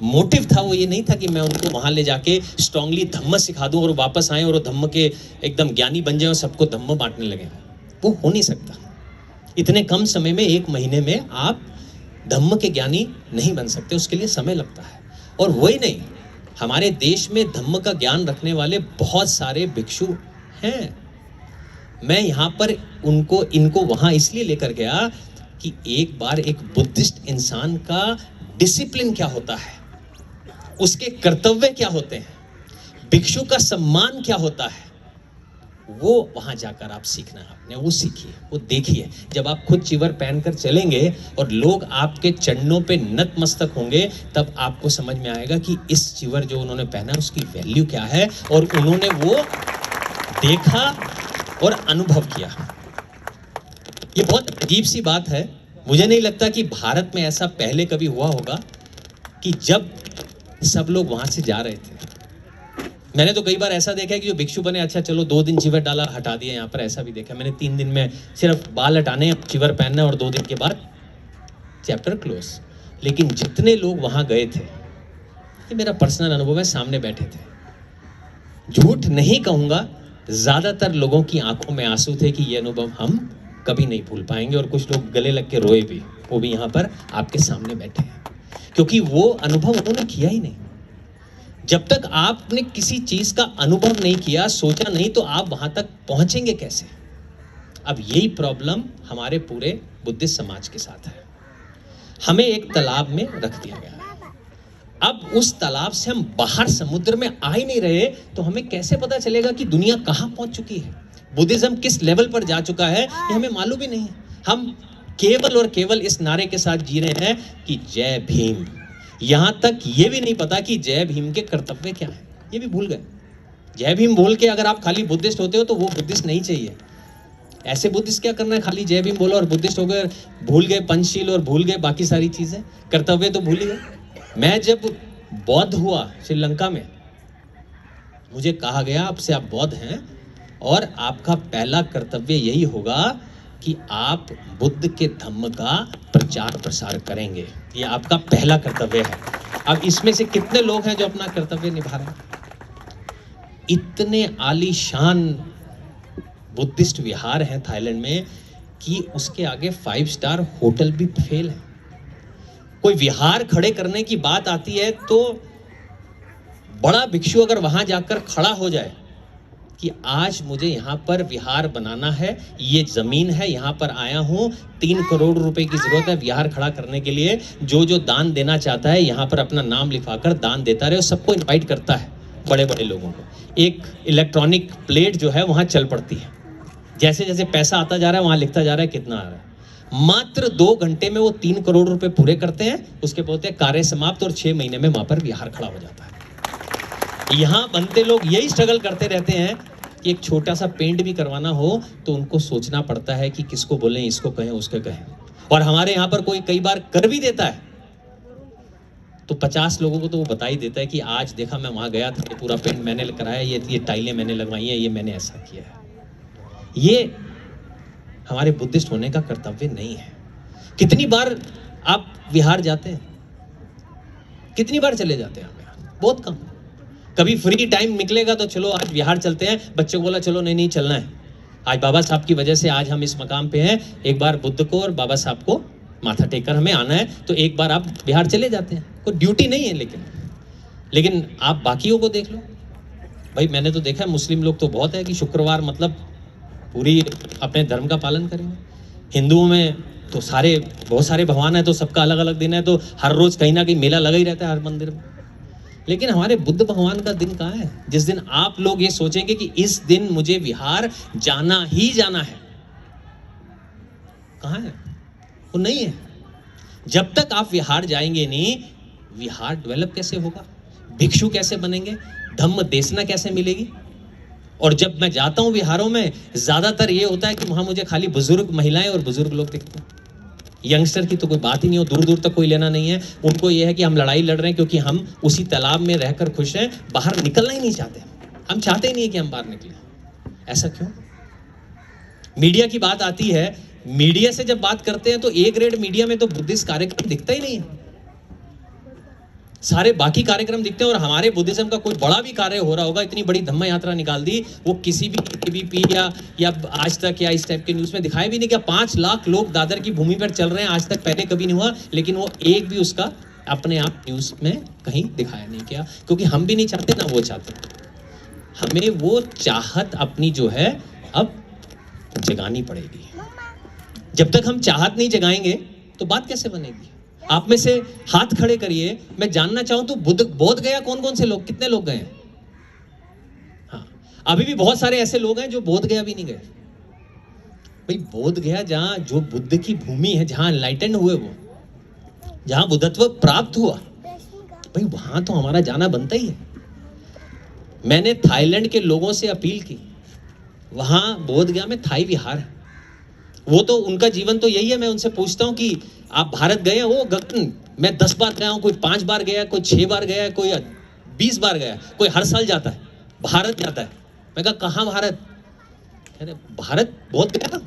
Motive था वो ये नहीं था कि मैं उनको वहां ले जाके स्ट्रांगली धम्म सिखा दूं और वापस आए और धम्म के एकदम ज्ञानी बन जाए और सबको धम्म बांटने लगे। वो हो नहीं सकता। इतने कम समय में, 1 महीने में आप धम्म के ज्ञानी नहीं बन सकते, उसके लिए समय लगता है। और वही नहीं, हमारे देश में धम्म का ज्ञान रखने वाले बहुत सारे भिक्षु हैं। मैं यहाँ पर इनको वहां इसलिए लेकर गया कि एक बार एक बुद्धिस्ट इंसान का डिसिप्लिन क्या होता है, उसके कर्तव्य क्या होते हैं, भिक्षु का सम्मान क्या होता है, वो वहां जाकर आप सीखना है आपने, वो सीखिए, वो देखिए। जब आप खुद चिवर पहनकर चलेंगे और लोग आपके चरणों पे नतमस्तक होंगे, तब आपको समझ में आएगा कि इस चिवर जो उन्होंने पहना उसकी वैल्यू क्या है, और उन्होंने वो देखा और अनुभव किया। ये बहुत अजीब सी बात है। मुझे नहीं लगता कि भारत में ऐसा पहले कभी हुआ होगा कि जब सब लोग वहां से जा रहे थे। मैंने तो कई बार ऐसा देखा है कि जो भिक्षु बने, अच्छा चलो 2 दिन चिवर डाला, हटा दिया। यहाँ पर ऐसा भी देखा मैंने, 3 दिन में सिर्फ बाल हटाने, चिवर पहनना और 2 दिन के बाद चैप्टर क्लोज। लेकिन जितने लोग वहां गए थे, ये मेरा पर्सनल अनुभव है, सामने बैठे थे, झूठ नहीं कहूंगा, ज्यादातर लोगों की आंखों में आंसू थे कि ये अनुभव हम कभी नहीं भूल पाएंगे। और कुछ लोग गले लग के रोए भी, वो भी यहाँ पर आपके सामने बैठे हैं, क्योंकि वो अनुभव उन्होंने किया ही नहीं। जब तक आपने किसी चीज का अनुभव नहीं किया, सोचा नहीं, तो आप वहां तक पहुंचेंगे कैसे? अब यही प्रॉब्लम हमारे पूरे बुद्धिस्ट समाज के साथ है। हमें एक तालाब में रख दिया गया है। अब उस तालाब से हम बाहर समुद्र में आ ही नहीं रहे, तो हमें कैसे पता चलेगा कि दुनिया कहां पहुंच चुकी है, बुद्धिज्म किस लेवल पर जा चुका है, ये हमें मालूम ही नहीं है। हम केवल और केवल इस नारे के साथ जी रहे हैं कि जय भीम। यहां तक ये भी नहीं पता कि जय भीम के कर्तव्य क्या है, ये भी भूल गए। जय भीम बोल के अगर आप खाली बुद्धिस्ट होते हो तो वो बुद्धिस्ट नहीं चाहिए। ऐसे बुद्धिस्ट क्या करना है, खाली जय भीम बोलो और बुद्धिस्ट हो गए, भूल गए पंचशील और भूल गए बाकी सारी चीजें, कर्तव्य तो भूल ही गए। मैं जब बौद्ध हुआ श्रीलंका में, मुझे कहा गया आपसे आप बौद्ध हैं और आपका पहला कर्तव्य यही होगा कि आप बुद्ध के धम्म का प्रचार प्रसार करेंगे, ये आपका पहला कर्तव्य है। अब इसमें से कितने लोग हैं जो अपना कर्तव्य निभा रहे हैं? इतने आलीशान बुद्धिस्ट विहार हैं थाईलैंड में कि उसके आगे 5 स्टार होटल भी फेल है। कोई विहार खड़े करने की बात आती है तो बड़ा भिक्षु अगर वहां जाकर खड़ा हो जाए कि आज मुझे यहाँ पर विहार बनाना है, ये जमीन है, यहाँ पर आया हूँ, 3 करोड़ रुपए की जरूरत है विहार खड़ा करने के लिए, जो दान देना चाहता है यहाँ पर अपना नाम लिखवाकर दान देता रहे, और सबको इनवाइट करता है, बड़े बड़े लोगों को। एक इलेक्ट्रॉनिक प्लेट जो है वहाँ चल पड़ती है, जैसे जैसे पैसा आता जा रहा है वहाँ लिखता जा रहा है कितना आ रहा है। मात्र 2 घंटे में वो 3 करोड़ रुपए पूरे करते हैं, उसके बोलते हैं कार्य समाप्त, और 6 महीने में वहां पर विहार खड़ा हो जाता है। यहां बनते लोग यही स्ट्रगल करते रहते हैं कि एक छोटा सा पेंट भी करवाना हो तो उनको सोचना पड़ता है कि किसको बोलें, इसको कहें, उसको कहें। और हमारे यहाँ पर कोई कई बार कर भी देता है तो 50 लोगों को तो वो बता ही देता है कि आज देखा मैं वहां गया था, ये पूरा पेंट मैंने कराया, ये टाइलें मैंने लगवाई हैं, ये मैंने ऐसा किया है। ये हमारे बुद्धिस्ट होने का कर्तव्य नहीं है। कितनी बार आप विहार जाते हैं, कितनी बार चले जाते हैं आप विहार? बहुत कम। कभी फ्री टाइम निकलेगा तो चलो आज विहार चलते हैं, बच्चे को बोला चलो नहीं चलना है, आज बाबा साहब की वजह से आज हम इस मकाम पे हैं, एक बार बुद्ध को और बाबा साहब को माथा टेक कर हमें आना है, तो एक बार आप बिहार चले जाते हैं। कोई ड्यूटी नहीं है, लेकिन आप बाकियों को देख लो भाई। मैंने तो देखा है मुस्लिम लोग तो बहुत है कि शुक्रवार मतलब पूरी अपने धर्म का पालन करेंगे। हिंदुओं में तो बहुत सारे भगवान है, तो सबका अलग अलग दिन है, तो हर रोज कहीं ना कहीं मेला लगा ही रहता है हर मंदिर में। लेकिन हमारे बुद्ध भगवान का दिन कहाँ है, जिस दिन आप लोग ये सोचेंगे कि इस दिन मुझे विहार जाना ही जाना है? कहाँ है वो? नहीं है। जब तक आप विहार जाएंगे नहीं, विहार डेवलप कैसे होगा, भिक्षु कैसे बनेंगे, धम्म देशना कैसे मिलेगी? और जब मैं जाता हूँ विहारों में, ज्यादातर ये होता है कि वहां मुझे खाली बुजुर्ग महिलाएं और बुजुर्ग लोग दिखते हैं। यंगस्टर की तो कोई बात ही नहीं हो, दूर दूर तक कोई लेना नहीं है। उनको ये है कि हम लड़ाई लड़ रहे हैं क्योंकि हम उसी तालाब में रहकर खुश हैं, बाहर निकलना ही नहीं चाहते। हम चाहते ही नहीं है कि हम बाहर निकलें। ऐसा क्यों? मीडिया की बात आती है, मीडिया से जब बात करते हैं तो ए ग्रेड मीडिया में तो बुद्धिस्ट कार्यक्रम दिखता ही नहीं है। सारे बाकी कार्यक्रम दिखते हैं और हमारे बुद्धिज्म का कोई बड़ा भी कार्य हो रहा होगा, इतनी बड़ी धम्म यात्रा निकाल दी, वो किसी भी एबीपी या आज तक या इस टाइप के न्यूज़ में दिखाया भी नहीं। क्या 5 लाख लोग दादर की भूमि पर चल रहे हैं, आज तक पहले कभी नहीं हुआ। लेकिन वो एक भी उसका अपने आप न्यूज़ में कहीं दिखाया नहीं किया, क्योंकि हम भी नहीं चाहते ना वो चाहते। हमें वो चाहत अपनी जो है अब जगानी पड़ेगी। जब तक हम चाहत नहीं जगाएंगे तो बात कैसे बनेगी। आप में से हाथ खड़े करिए, मैं जानना चाहूं तो बोध गया कौन कौन से लोग, कितने लोग गए हैं? हाँ, अभी भी बहुत सारे ऐसे लोग हैं जो बोध गया भी नहीं गए। भाई बोध गया जहां जो बुद्ध की भूमि है, जहां एनलाइटेंड हुए, वो जहां बुद्धत्व प्राप्त हुआ, भाई वहां तो हमारा जाना बनता ही है। मैंने थाईलैंड के लोगों से अपील की, वहां बोध गया में थाई विहार है, वो तो उनका जीवन तो यही है। मैं उनसे पूछता हूं कि आप भारत गए? वो गगन, मैं 10 बार गया हूं, कोई 5 बार गया, कोई 6 बार गया, कोई 20 बार गया, कोई हर साल जाता है, भारत जाता है। मैं कहा कहाँ भारत? अरे भारत बोध गया,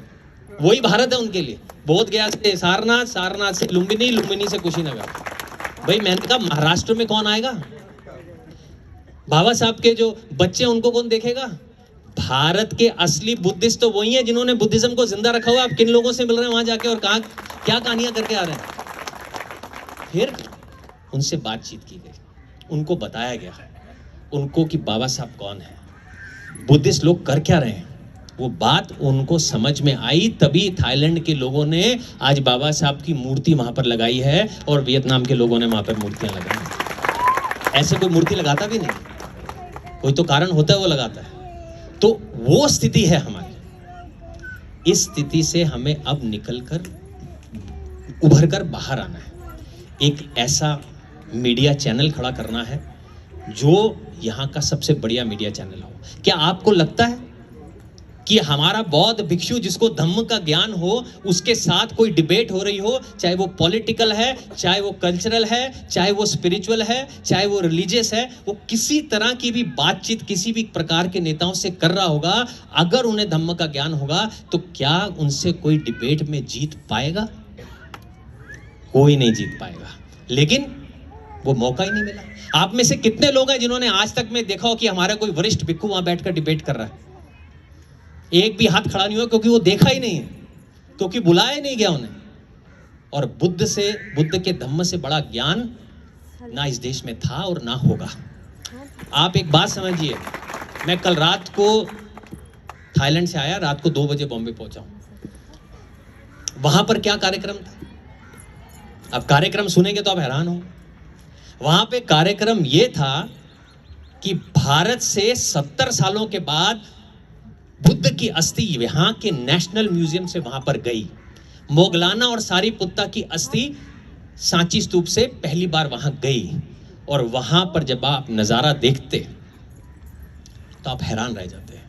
वही भारत है उनके लिए। बोध गया से सारनाथ, सारनाथ से लुम्बिनी, लुम्बिनी से कुशीनगर। भाई मैंने कहा महाराष्ट्र में कौन आएगा? बाबा साहब के जो बच्चे उनको कौन देखेगा? भारत के असली बुद्धिस्ट तो वही हैं जिन्होंने बुद्धिज्म को जिंदा रखा हुआ। आप किन लोगों से मिल रहे हैं वहां जाके और कहा क्या कहानियां करके आ रहे हैं? फिर उनसे बातचीत की गई, उनको बताया गया उनको कि बाबा साहब कौन है, बुद्धिस्ट लोग कर क्या रहे हैं। वो बात उनको समझ में आई, तभी थाईलैंड के लोगों ने आज बाबा साहब की मूर्ति वहां पर लगाई है और वियतनाम के लोगों ने वहां पर मूर्तियां लगाई। ऐसे कोई मूर्ति लगाता भी नहीं, कोई तो कारण होता है वो लगाता है। तो वो स्थिति है हमारी। इस स्थिति से हमें अब निकलकर उभर कर बाहर आना है। एक ऐसा मीडिया चैनल खड़ा करना है जो यहाँ का सबसे बढ़िया मीडिया चैनल हो। क्या आपको लगता है कि हमारा बौद्ध भिक्षु जिसको धम्म का ज्ञान हो, उसके साथ कोई डिबेट हो रही हो, चाहे वो पॉलिटिकल है, चाहे वो कल्चरल है, चाहे वो स्पिरिचुअल है, चाहे वो रिलीजियस है, वो किसी तरह की भी बातचीत किसी भी प्रकार के नेताओं से कर रहा होगा, अगर उन्हें धम्म का ज्ञान होगा तो क्या उनसे कोई डिबेट में जीत पाएगा? कोई नहीं जीत पाएगा। लेकिन वो मौका ही नहीं मिला। आप में से कितने लोग हैं जिन्होंने आज तक में देखा हो कि हमारा कोई वरिष्ठ भिक्षु वहां बैठकर डिबेट कर रहा है? एक भी हाथ खड़ा नहीं हुआ, क्योंकि वो देखा ही नहीं है, क्योंकि बुलाया नहीं गया उन्हें। और बुद्ध के धम्म से बड़ा ज्ञान ना इस देश में था और ना होगा। आप एक बात समझिए, मैं कल रात को थाईलैंड से आया, रात को 2 बजे बॉम्बे पहुंचा हूं। वहां पर क्या कार्यक्रम था? अब कार्यक्रम सुनेंगे तो आप हैरान हो। वहां पे कार्यक्रम ये था कि भारत से 70 सालों के बाद बुद्ध की अस्थि यहाँ के नेशनल म्यूजियम से वहां पर गई। मोगलाना और सारीपुत्ता की अस्थि सांची स्तूप से पहली बार वहां गई, और वहां पर जब आप नजारा देखते तो आप हैरान रह जाते हैं।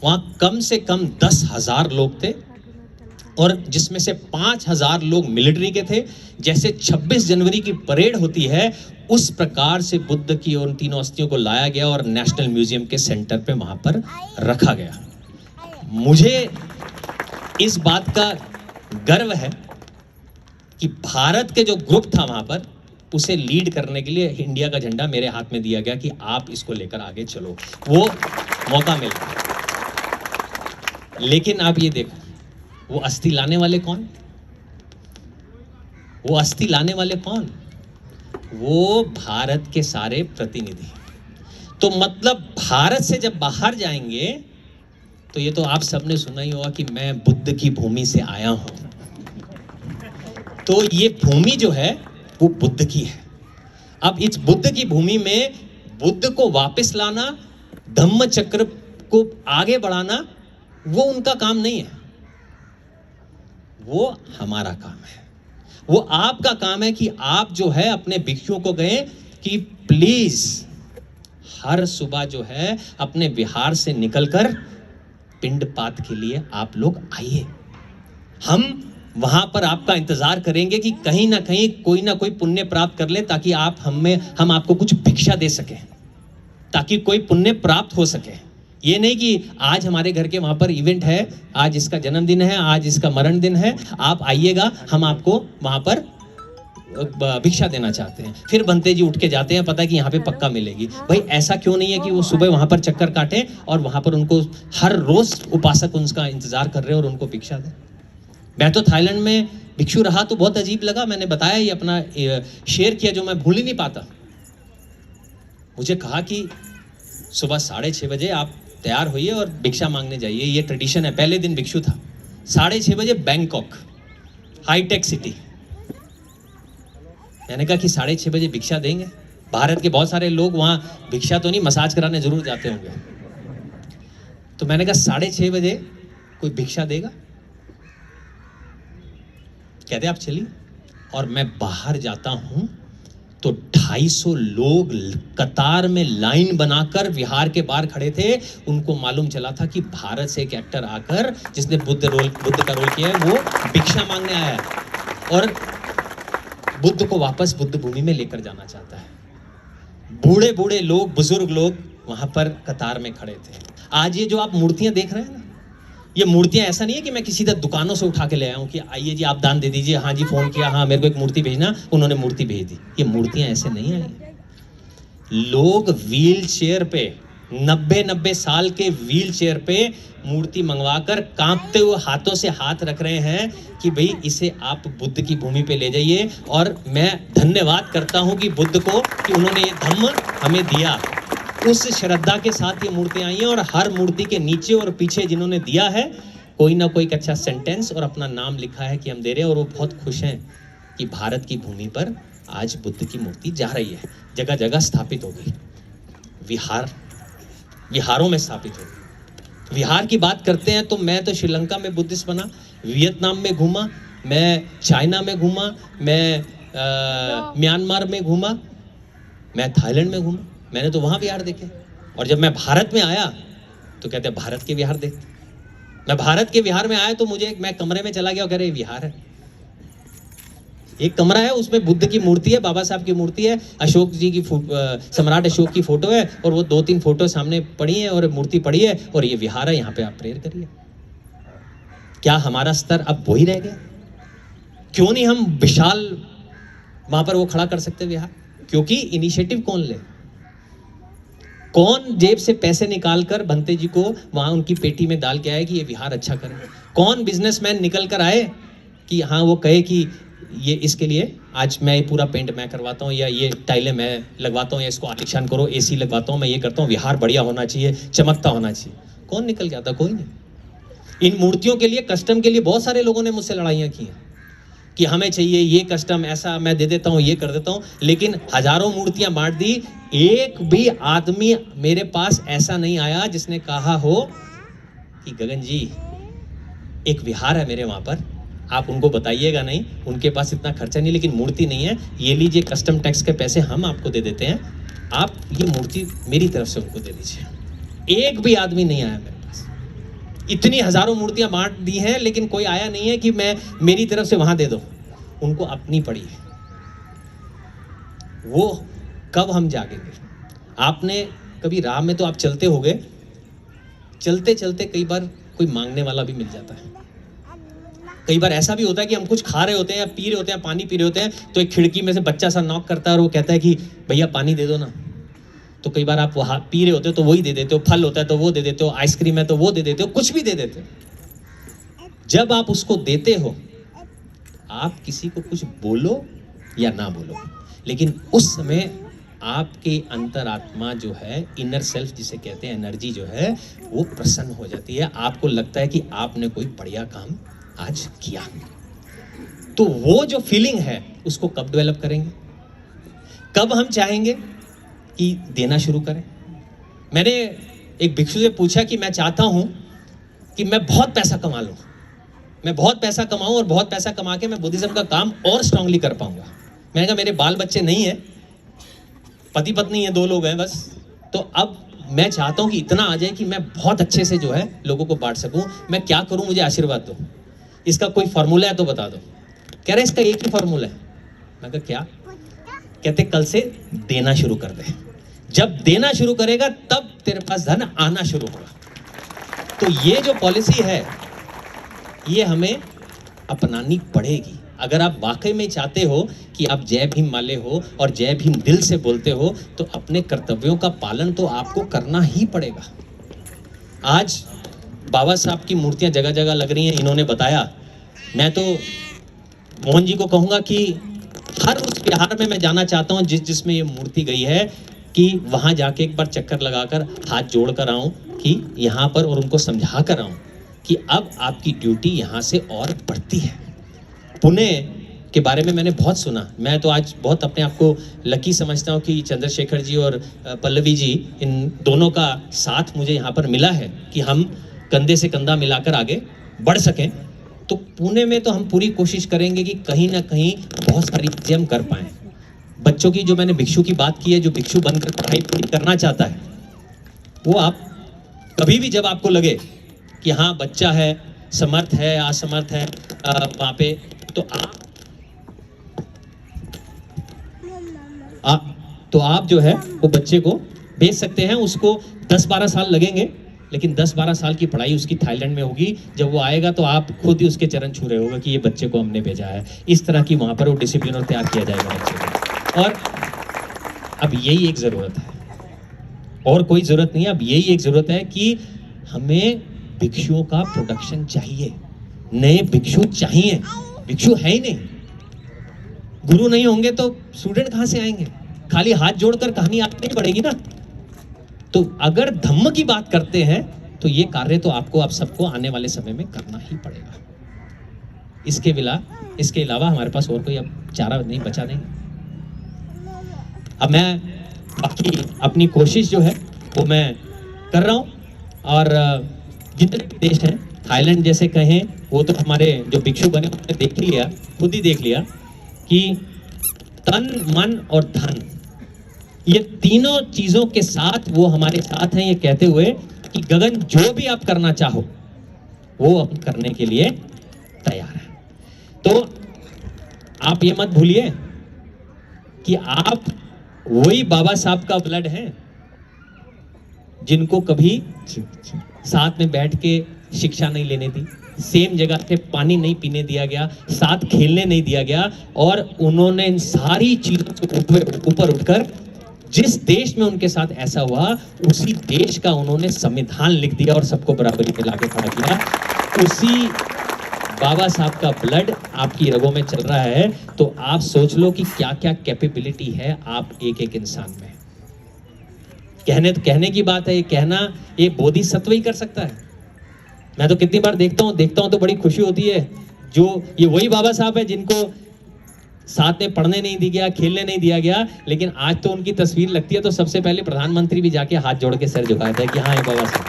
वहां कम से कम 10,000 लोग थे, और जिसमें से 5,000 लोग मिलिट्री के थे। जैसे 26 जनवरी की परेड होती है, उस प्रकार से बुद्ध की उन तीनों अस्थियों को लाया गया और नेशनल म्यूजियम के सेंटर पे वहां पर रखा गया। मुझे इस बात का गर्व है कि भारत के जो ग्रुप था वहां पर, उसे लीड करने के लिए इंडिया का झंडा मेरे हाथ में दिया गया कि आप इसको लेकर आगे चलो। वो मौका मिला। लेकिन आप ये देखो, वो अस्थि लाने वाले कौन? वो अस्थि लाने वाले कौन? वो भारत के सारे प्रतिनिधि। तो मतलब भारत से जब बाहर जाएंगे तो ये तो आप सबने सुना ही होगा कि मैं बुद्ध की भूमि से आया हूं। तो ये भूमि जो है वो बुद्ध की है। अब इस बुद्ध की भूमि में बुद्ध को वापस लाना, धम्म चक्र को आगे बढ़ाना, वो उनका काम नहीं है, वो हमारा काम है। वो आपका काम है कि आप जो है अपने भिक्षुओं को कहें कि प्लीज हर सुबह जो है अपने विहार से निकलकर पिंडपात के लिए आप लोग आइए। हम वहां पर आपका इंतजार करेंगे कि कहीं ना कोई पुण्य प्राप्त कर ले, ताकि हम आपको कुछ भिक्षा दे सकें, ताकि कोई पुण्य प्राप्त हो सके। ये नहीं कि आज हमारे घर के वहां पर इवेंट है, आज इसका जन्मदिन है, आज इसका मरण दिन है, आप आइएगा, हम आपको वहां पर भिक्षा देना चाहते हैं। फिर बंते जी उठ के जाते हैं, पता है कि यहाँ पे पक्का मिलेगी। भाई ऐसा क्यों नहीं है कि वो सुबह वहाँ पर चक्कर काटें और वहाँ पर उनको हर रोज उपासक उनका इंतजार कर रहे हैं और उनको भिक्षा दें। मैं तो थाईलैंड में भिक्षु रहा तो बहुत अजीब लगा। मैंने बताया, ये अपना शेयर किया जो मैं भूल ही नहीं पाता। मुझे कहा कि सुबह 6:30 बजे आप तैयार होइए और भिक्षा मांगने जाइए, ये ट्रेडिशन है। पहले दिन भिक्षु था, 6:30 बजे बैंकॉक, हाईटेक सिटी। मैंने कहा कि 6:30 बजे भिक्षा देंगे? भारत के बहुत सारे लोग वहाँ भिक्षा तो नहीं, मसाज कराने जरूर जाते होंगे। तो मैंने कहा 6:30 बजे कोई भिक्षा देगा? कहते आप चलिए। और मैं बाहर जाता हूं तो 250 लोग कतार में लाइन बनाकर विहार के बाहर खड़े थे। उनको मालूम चला था कि भारत से एक एक्टर आकर, जिसने बुद्ध का रोल किया है, वो भिक्षा मांगने आया है और बुद्ध को वापस बुद्ध भूमि में लेकर जाना चाहता है। बूढ़े बूढ़े लोग, बुजुर्ग लोग वहां पर कतार में खड़े थे। आज ये जो आप मूर्तियां देख रहे हैं ना, ये मूर्तियां ऐसा नहीं है कि मैं किसी दुकानों से उठा के ले आया हूं कि आइए जी आप दान दे दीजिए, हाँ जी फोन किया, हाँ मेरे को एक मूर्ति भेजना, उन्होंने मूर्ति भेज दी। ये मूर्तियां ऐसे नहीं आई। लोग व्हील चेयर पे, 90 साल के व्हील चेयर पे मूर्ति मंगवाकर कांपते हुए हाथों से हाथ रख रहे हैं कि भाई इसे आप बुद्ध की भूमि पे ले जाइए। और मैं धन्यवाद करता हूं कि बुद्ध को कि उन्होंने ये धम्म हमें दिया। उस श्रद्धा के साथ ये मूर्तियां आई हैं और हर मूर्ति के नीचे और पीछे जिन्होंने दिया है कोई ना कोई एक अच्छा सेंटेंस और अपना नाम लिखा है कि हम दे रहे हैं। और वो बहुत खुश हैं कि भारत की भूमि पर आज बुद्ध की मूर्ति जा रही है, जगह जगह स्थापित होगी, विहारों में स्थापित होगी। विहार की बात करते हैं तो मैं तो श्रीलंका में बुद्धिस्ट बना, वियतनाम में घूमा, मैं चाइना में घूमा, मैं म्यांमार में घूमा, मैं थाईलैंड में घूमा। मैंने तो वहाँ विहार देखे। और जब मैं भारत में आया तो कहते भारत के विहार देखते। मैं भारत के विहार में आया तो मैं कमरे में चला गया और कह रहे विहार है। एक कमरा है, उसमें बुद्ध की मूर्ति है, बाबा साहब की मूर्ति है, अशोक जी की सम्राट अशोक की फोटो है और वो 2-3 फोटो सामने पड़ी है और मूर्ति पड़ी है और ये विहार है, यहाँ पे आप प्रेयर करिए। क्या हमारा स्तर अब वही रह गया? क्यों नहीं हम विशाल वहां पर वो खड़ा कर सकते विहार? क्योंकि इनिशिएटिव कौन ले? कौन जेब से पैसे निकालकर बंते जी को वहां उनकी पेटी में डाल के आए कि ये विहार अच्छा करे? कौन बिजनेसमैन निकल कर आए कि हाँ वो कहे कि ये इसके लिए आज मैं ये पूरा पेंट मैं करवाता हूँ, या ये टाइलें मैं लगवाता हूँ, या इसको आलिशान करो, एसी लगवाता हूँ, मैं ये करता हूँ, विहार बढ़िया होना चाहिए, चमकता होना चाहिए? कौन निकल गया था? कोई नहीं। इन मूर्तियों के लिए, कस्टम के लिए बहुत सारे लोगों ने मुझसे लड़ाइयाँ की हैं कि हमें चाहिए ये कस्टम, ऐसा मैं दे देता हूँ, ये कर देता हूँ, लेकिन हजारों मूर्तियां बांट दी। एक भी आदमी मेरे पास ऐसा नहीं आया जिसने कहा हो कि गगन जी एक विहार है मेरे वहां पर, आप उनको बताइएगा नहीं, उनके पास इतना खर्चा नहीं, लेकिन मूर्ति नहीं है, ये लीजिए कस्टम टैक्स के पैसे हम आपको दे देते हैं, आप ये मूर्ति मेरी तरफ से उनको दे दीजिए। एक भी आदमी नहीं आया मेरे पास। इतनी हजारों मूर्तियां बांट दी हैं लेकिन कोई आया नहीं है कि मैं मेरी तरफ से वहां दे दो। उनको अपनी पड़ी है। वो कब हम जागेंगे? आपने कभी राह में तो आप चलते होगे, चलते चलते कई बार कोई मांगने वाला भी मिल जाता है। कई बार ऐसा भी होता है कि हम कुछ खा रहे होते हैं या पी रहे होते हैं, पानी पी रहे होते हैं, तो एक खिड़की में से बच्चा सा नॉक करता है और वो कहता है कि भैया पानी दे दो ना। तो कई बार आप वहाँ पी रहे होते हो तो वही दे देते हो, फल होता है तो वो दे देते हो, आइसक्रीम है तो वो दे देते हो, कुछ भी दे देते हो। जब आप उसको देते हो, आप किसी को कुछ बोलो या ना बोलो, लेकिन उस समय आपके अंतरात्मा जो है, इनर सेल्फ जिसे कहते हैं, एनर्जी जो है वो प्रसन्न हो जाती है। आपको लगता है कि आपने कोई बढ़िया काम आज किया। तो वो जो फीलिंग है उसको कब डेवलप करेंगे? कब हम चाहेंगे कि देना शुरू करें? मैंने एक भिक्षु से पूछा कि मैं चाहता हूं कि मैं बहुत पैसा कमा लूं, मैं बहुत पैसा कमाऊं और बहुत पैसा कमा के मैं बुद्धिज्म का काम और स्ट्रांगली कर पाऊंगा। मैंने कहा मेरे बाल बच्चे नहीं है, पति पत्नी है, 2 लोग हैं बस, तो अब मैं चाहता हूं कि इतना आ जाए कि मैं बहुत अच्छे से जो है लोगों को बांट सकूं। मैं क्या करूं, मुझे आशीर्वाद दो। इसका कोई फॉर्मूला है तो बता दो। कह रहे इसका एक ही फॉर्मूला है। मैं कहा क्या? कहते कल से देना शुरू कर दे। जब देना शुरू करेगा तब तेरे पास धन आना शुरू होगा। तो ये जो पॉलिसी है ये हमें अपनानी पड़ेगी। अगर आप वाकई में चाहते हो कि आप जय भीम वाले हो और जय भीम दिल से बोलते हो, तो अपने कर्तव्यों का पालन तो आपको करना ही पड़ेगा। आज बाबा साहब की मूर्तियां जगह जगह लग रही हैं, इन्होंने बताया। मैं तो मोहन जी को कहूँगा कि हर उस बिहार में मैं जाना चाहता हूँ जिसमें ये मूर्ति गई है, कि वहाँ जाके एक बार चक्कर लगाकर हाथ जोड़ कर आऊँ कि यहाँ पर, और उनको समझा कर आऊँ कि अब आपकी ड्यूटी यहाँ से और बढ़ती है। पुणे के बारे में मैंने बहुत सुना। मैं तो आज बहुत अपने आप को लकी समझता हूँ कि चंद्रशेखर जी और पल्लवी जी, इन दोनों का साथ मुझे यहाँ पर मिला है कि हम कंधे से कंधा मिलाकर आगे बढ़ सकें। तो पुणे में तो हम पूरी कोशिश करेंगे कि कहीं ना कहीं बहुत सारी चीज़ें हम कर पाएँ। बच्चों की, जो मैंने भिक्षु की बात की है, जो भिक्षु बनकर पढ़ाई पूरी करना चाहता है, वो आप कभी भी जब आपको लगे कि हाँ बच्चा है, समर्थ है, असमर्थ है वहाँ पे, तो आप जो है वो बच्चे को भेज सकते हैं। उसको 10-12 साल लगेंगे, लेकिन 10-12 साल की पढ़ाई उसकी थाईलैंड में होगी। जब वो आएगा तो आप खुद ही उसके चरण छू रहे होगा कि ये बच्चे को हमने भेजा है। इस तरह की वहाँ पर वो डिसिप्लिन और तैयार किया जाएगा बच्चे को। और अब यही एक ज़रूरत है, और कोई ज़रूरत नहीं है। अब यही एक ज़रूरत है कि हमें भिक्षुओं का प्रोडक्शन चाहिए, नए भिक्षु चाहिए। भिक्षु है ही नहीं, गुरु नहीं होंगे तो स्टूडेंट कहाँ से आएंगे? खाली हाथ जोड़कर कहानी आगे नहीं बढ़ेगी ना। तो अगर धम्म की बात करते हैं तो ये कार्य तो आपको, आप सबको आने वाले समय में करना ही पड़ेगा। इसके अलावा हमारे पास और कोई अब चारा नहीं बचा नहीं। अब मैं बाकी अपनी कोशिश जो है वो मैं कर रहा हूँ, और जितने भी देश हैं, थाईलैंड जैसे कहें, वो तो हमारे जो भिक्षु बने उन्होंने देख लिया, खुद ही देख लिया कि तन, मन और धन, ये तीनों चीजों के साथ वो हमारे साथ हैं, ये कहते हुए कि गगन जो भी आप करना चाहो वो हम करने के लिए तैयार है। तो आप ये मत भूलिए कि आप वही बाबा साहब का ब्लड है जिनको कभी साथ में बैठ के शिक्षा नहीं लेने दी, सेम जगह पे पानी नहीं पीने दिया गया, साथ खेलने नहीं दिया गया, और उन्होंने इन सारी चीजों से ऊपर उठकर जिस देश में उनके साथ ऐसा हुआ, उसी देश का उन्होंने संविधान लिख दिया और सबको बराबरी पे लाके खड़ा किया। उसी बाबा साहब का ब्लड आपकी रगों में चल रहा है। तो आप सोच लो कि क्या क्या कैपेबिलिटी है आप एक एक इंसान में। कहने की बात है, ये कहना ये बोधिसत्व ही कर सकता है। मैं तो कितनी बार देखता हूँ तो बड़ी खुशी होती है। जो ये वही बाबा साहब है जिनको साथ में पढ़ने नहीं दिया गया, खेलने नहीं दिया गया, लेकिन आज तो उनकी तस्वीर लगती है तो सबसे पहले प्रधानमंत्री भी जाके हाथ जोड़ के सर झुकाता है कि हाँ ये बाबा साहब।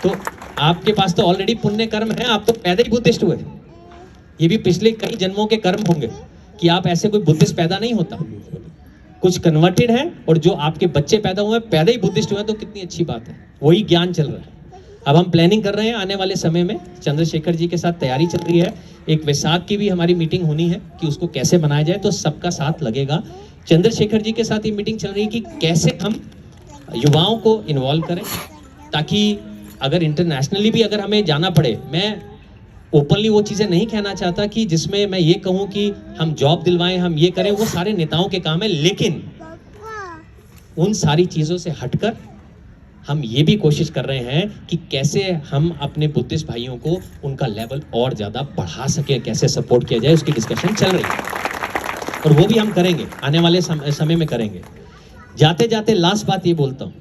तो आपके पास तो ऑलरेडी पुण्य कर्म है, आप तो पैदा ही बुद्धिस्ट हुए। ये भी पिछले कई जन्मों के कर्म होंगे कि आप ऐसे कोई बुद्धिस्ट पैदा नहीं होता, कुछ कन्वर्टेड है, और जो आपके बच्चे पैदा हुए पैदा ही बुद्धिस्ट हुए, तो कितनी अच्छी बात है। वही ज्ञान चल रहा है। अब हम प्लानिंग कर रहे हैं आने वाले समय में, चंद्रशेखर जी के साथ तैयारी चल रही है। एक वैसाख की भी हमारी मीटिंग होनी है कि उसको कैसे बनाया जाए, तो सबका साथ लगेगा। चंद्रशेखर जी के साथ ये मीटिंग चल रही है कि कैसे हम युवाओं को इन्वॉल्व करें, ताकि अगर इंटरनेशनली भी अगर हमें जाना पड़े, मैं ओपनली वो चीज़ें नहीं कहना चाहता कि जिसमें मैं ये कहूँ कि हम जॉब दिलवाएं, हम ये करें, वो सारे नेताओं के काम है। लेकिन उन सारी चीज़ों से हटकर हम ये भी कोशिश कर रहे हैं कि कैसे हम अपने बुद्धिस्ट भाइयों को उनका लेवल और ज़्यादा बढ़ा सके, कैसे सपोर्ट किया जाए, उसकी डिस्कशन चल रही है, और वो भी हम करेंगे, आने वाले समय में करेंगे। जाते जाते लास्ट बात ये बोलता हूँ,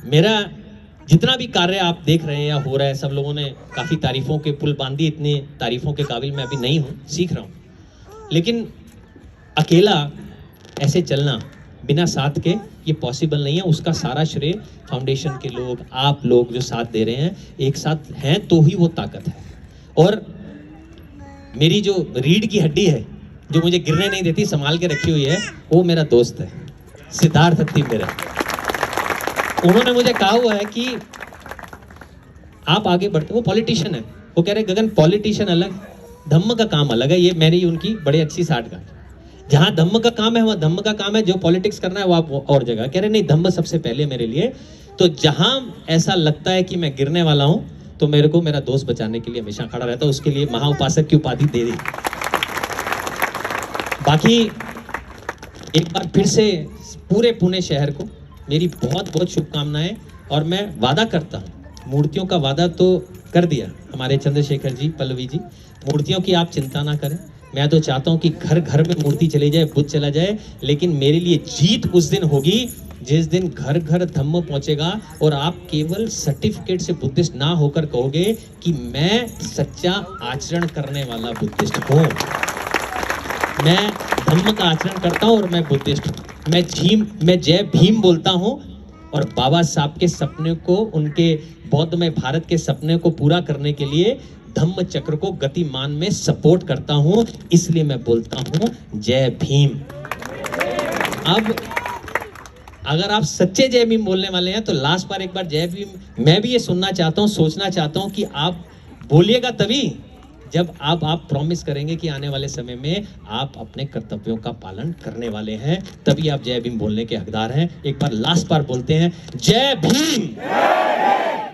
मेरा जितना भी कार्य आप देख रहे हैं या हो रहा है, सब लोगों ने काफ़ी तारीफ़ों के पुल बांधी, इतनी तारीफ़ों के काबिल मैं अभी नहीं हूँ, सीख रहा हूँ। लेकिन अकेला ऐसे चलना बिना साथ के ये पॉसिबल नहीं है। उसका सारा श्रेय फाउंडेशन के लोग, आप लोग जो साथ दे रहे हैं, एक साथ हैं तो ही वो ताकत है। और मेरी जो रीढ़ की हड्डी है, जो मुझे गिरने नहीं देती, संभाल के रखी हुई है, वो मेरा दोस्त है सिद्धार्थ हत्ती मेरा। उन्होंने मुझे कहा हुआ है कि आप आगे बढ़ते, वो पॉलिटिशियन है, वो कह रहे गगन पॉलिटिशियन अलग, धम्म का काम अलग है। ये मेरी उनकी बड़ी अच्छी साठगांठ। जहाँ धम्म का काम है वहाँ धम्म का काम है, जो पॉलिटिक्स करना है वो आप और जगह। कह रहे नहीं, धम्म सबसे पहले मेरे लिए। तो जहाँ ऐसा लगता है कि मैं गिरने वाला हूँ, तो मेरे को मेरा दोस्त बचाने के लिए हमेशा खड़ा रहता है, उसके लिए महाउपासक की उपाधि दे दी। बाकी एक बार फिर से पूरे पुणे शहर को मेरी बहुत बहुत शुभकामनाएं, और मैं वादा करता हूँ, मूर्तियों का वादा तो कर दिया हमारे चंद्रशेखर जी, पल्लवी जी, मूर्तियों की आप चिंता ना करें। मैं तो चाहता हूँ कि घर घर में मूर्ति चली जाए, बुद्ध चला जाए, लेकिन मेरे लिए जीत उस दिन होगी जिस दिन घर घर धम्म पहुंचेगा और आप केवल सर्टिफिकेट से बुद्धिस्ट ना होकर कहोगे कि मैं सच्चा आचरण करने वाला बुद्धिस्ट हूँ, मैं धम्म का आचरण करता हूँ और मैं बुद्धिस्ट हूँ, मैं जय भीम बोलता हूँ और बाबा साहब के सपने को, उनके बौद्ध में भारत के सपने को पूरा करने के लिए धम्म चक्र को गतिमान में सपोर्ट करता हूं, इसलिए मैं बोलता हूं जय भीम। अब अगर आप सच्चे जय भीम बोलने वाले हैं तो लास्ट बार एक बार जय भीम मैं भी ये सुनना चाहता हूं, सोचना चाहता हूं कि आप बोलिएगा तभी जब आप प्रॉमिस करेंगे कि आने वाले समय में आप अपने कर्तव्यों का पालन करने वाले हैं, तभी आप जय भीम बोलने के हकदार हैं। एक बार लास्ट बार बोलते हैं जय भीम।